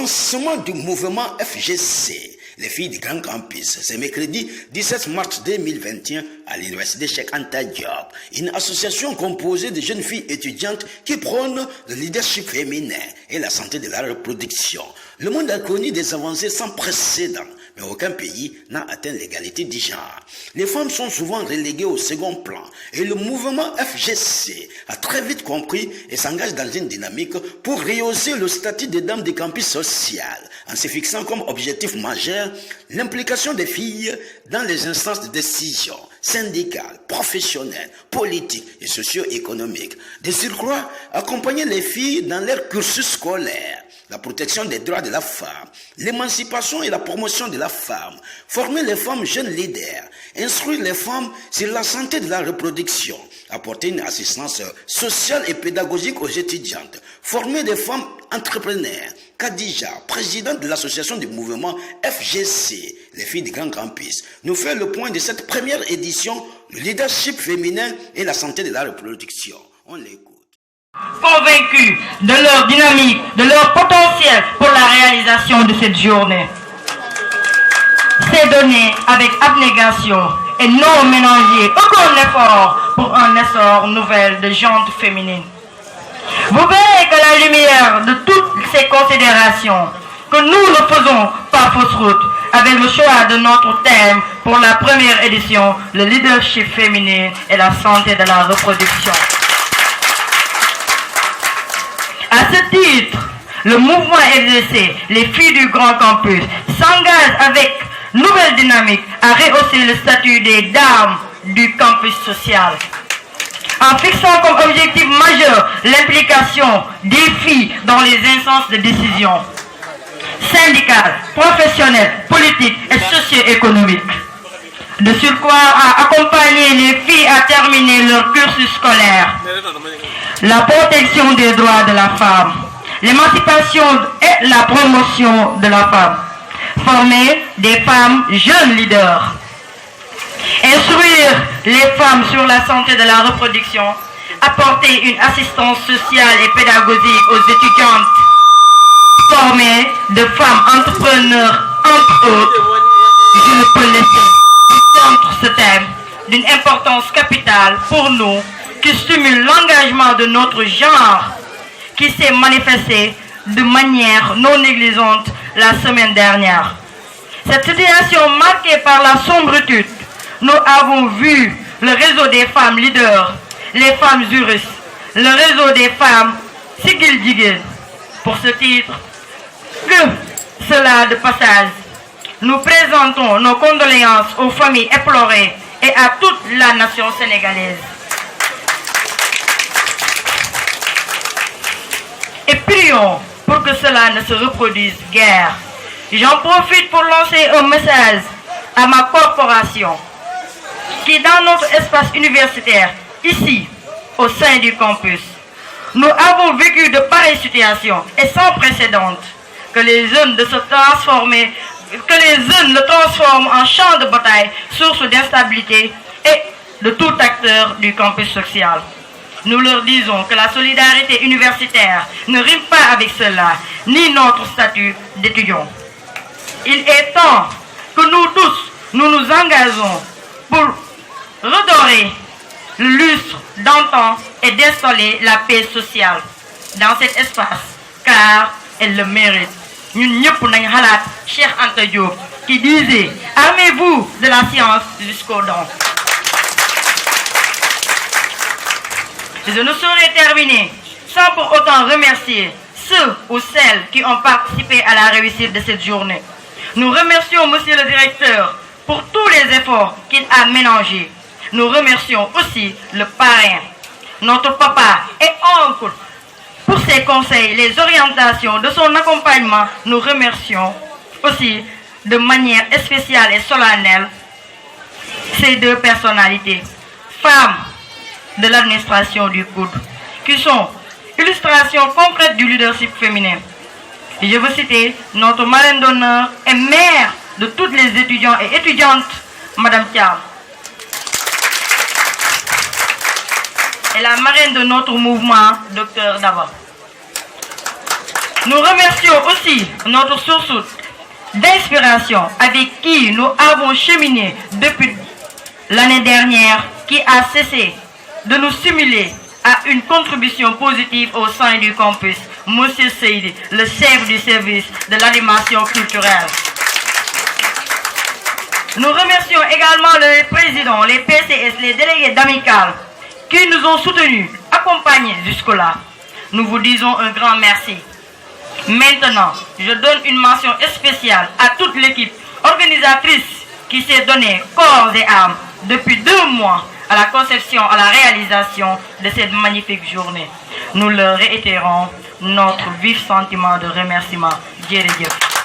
Lancement du mouvement FGC, les filles du Grand Campus, c'est mercredi 17 mars 2021 à l'université Cheikh Anta Diop, une association composée de jeunes filles étudiantes qui prônent le leadership féminin et la santé de la reproduction. Le monde a connu des avancées sans précédent, mais aucun pays n'a atteint l'égalité du genre. Les femmes sont souvent reléguées au second plan et le mouvement FGC a très vite compris et s'engage dans une dynamique pour rehausser le statut des dames du campus social en se fixant comme objectif majeur l'implication des filles dans les instances de décision syndicales, professionnelles, politiques et socio-économiques. De surcroît, accompagner les filles dans leur cursus scolaire, la protection des droits de la femme, l'émancipation et la promotion de la femme, former les femmes jeunes leaders, instruire les femmes sur la santé de la reproduction, apporter une assistance sociale et pédagogique aux étudiantes, former des femmes entrepreneurs. Khadija, présidente de l'association du mouvement FGC, les filles du Grand Campus, nous fait le point de cette première édition, le leadership féminin et la santé de la reproduction. On l'écoute. Convaincus de leur dynamique, de leur potentiel pour la réalisation de cette journée. C'est donné avec abnégation et non mélanger aucun effort pour un essor nouvel de gente féminine. Vous verrez que la lumière de toutes ces considérations, que nous ne faisons pas fausse route avec le choix de notre thème pour la première édition, le leadership féminin et la santé de la reproduction. À ce titre, le mouvement FGC, les filles du Grand Campus, s'engage avec nouvelle dynamique à rehausser le statut des dames du campus social. En fixant comme objectif majeur l'implication des filles dans les instances de décision syndicales, professionnelles, politiques et socio-économiques. De surcroît, à accompagner les filles à terminer leur cursus scolaire, la protection des droits de la femme, l'émancipation et la promotion de la femme, former des femmes jeunes leaders, instruire les femmes sur la santé de la reproduction, apporter une assistance sociale et pédagogique aux étudiantes, former de femmes entrepreneurs, entre autres. Je ne peux laisser contre ce thème d'une importance capitale pour nous qui stimule l'engagement de notre genre qui s'est manifesté de manière non négligente la semaine dernière. Cette situation marquée par la sombritude, nous avons vu le réseau des femmes leaders, les femmes juristes, le réseau des femmes Sigil Jigéen. Pour ce titre, que cela de passage, nous présentons nos condoléances aux familles éplorées et à toute la nation sénégalaise. Et prions pour que cela ne se reproduise guère. J'en profite pour lancer un message à ma corporation qui, dans notre espace universitaire, ici, au sein du campus, nous avons vécu de pareilles situations et sans précédent que les jeunes le transforment en champ de bataille, source d'instabilité et de tout acteur du campus social. Nous leur disons que la solidarité universitaire ne rime pas avec cela, ni notre statut d'étudiant. Il est temps que nous tous, nous nous engageons pour redorer le lustre d'antan et d'installer la paix sociale dans cet espace, car elle le mérite. Ñun ñëpp nañ xalaat Cheikh Anta Diop qui disait « Armez-vous de la science jusqu'aux dents ». Je ne saurais terminer sans pour autant remercier ceux ou celles qui ont participé à la réussite de cette journée. Nous remercions Monsieur le Directeur pour tous les efforts qu'il a ménagés. Nous remercions aussi le parrain, notre papa et oncle, pour ses conseils, les orientations, de son accompagnement. Nous remercions aussi de manière spéciale et solennelle ces deux personnalités, femmes de l'administration du COUD, qui sont illustration concrète du leadership féminin. Et je veux citer notre marraine d'honneur et mère de toutes les étudiants et étudiantes, Madame Thiam. Et la marraine de notre mouvement, Dr Daba. Nous remercions aussi notre source d'inspiration avec qui nous avons cheminé depuis l'année dernière, qui a cessé de nous stimuler à une contribution positive au sein du campus, Monsieur Seydi, le chef du service de l'animation culturelle. Nous remercions également les présidents, les PCS, les délégués d'amicales qui nous ont soutenus, accompagnés jusque-là. Nous vous disons un grand merci. Maintenant, je donne une mention spéciale à toute l'équipe organisatrice qui s'est donnée corps et âme depuis 2 mois à la conception, à la réalisation de cette magnifique journée. Nous leur réitérons notre vif sentiment de remerciement. Djérejef.